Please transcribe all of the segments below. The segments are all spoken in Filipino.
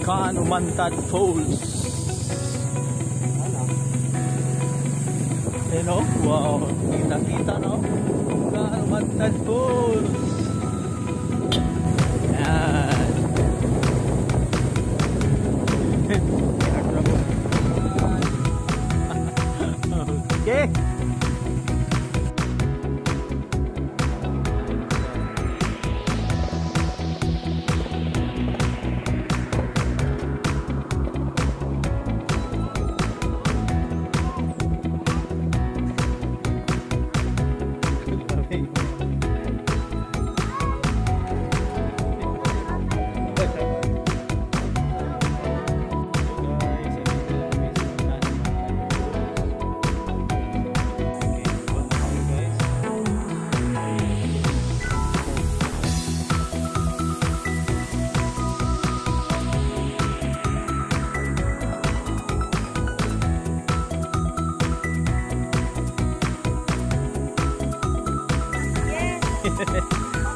Can Umantad Falls. Ayan o, wow, kita-kita no, Can Umantad Falls. Ayan. Okay.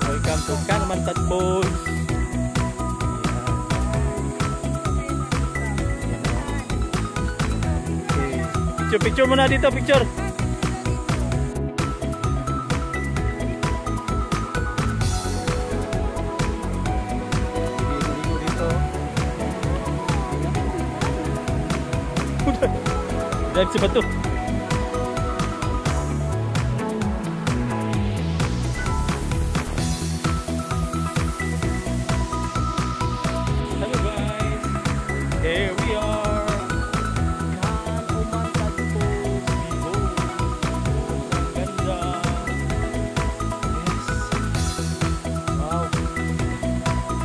Welcome to Can Umantad Falls. Okay. Picture muna dito, picture. Dive si Batu. Here we are, Can Umantad Falls. Behold, ang ganda. Yes. Wow.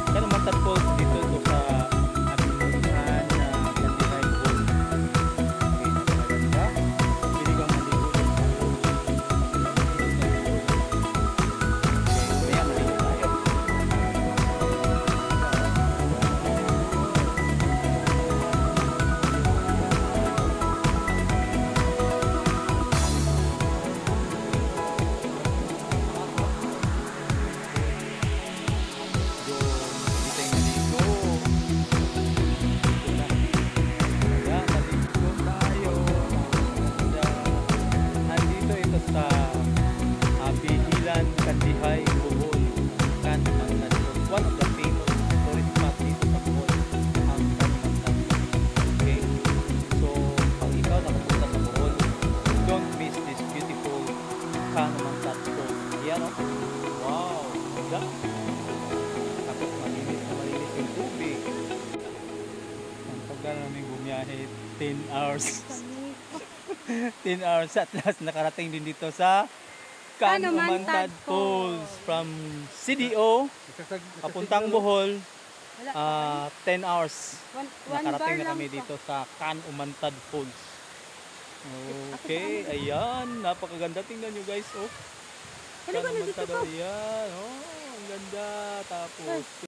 Can Umantad Falls dito ito sa Abinunan na Kandihay Falls. Okay, maganda. Pili kang maligo sa falls. Okay, maya maligo tayo. Kandihay, Bohol, Can Umantad Falls. One of the famous tourist spots dito sa Bohol, ang Can Umantad. Okay, so pag ikaw nakapunta sa Bohol, don't miss this beautiful Can Umantad Falls. Yan o, wow, ganda. Tapos malinis na malinis yung tubig. Ang tagal namin bumiyahe, 10 hours. 10 hours at last nakarating din dito sa Can Umantad Falls from CDO papuntang Bohol. 10 hours nakarating na kami dito sa Can Umantad Falls. Okay, ayan, napakaganda, tingnan nyo guys. Oh, Can Umantad, ayan, oh, ang ganda. Tapos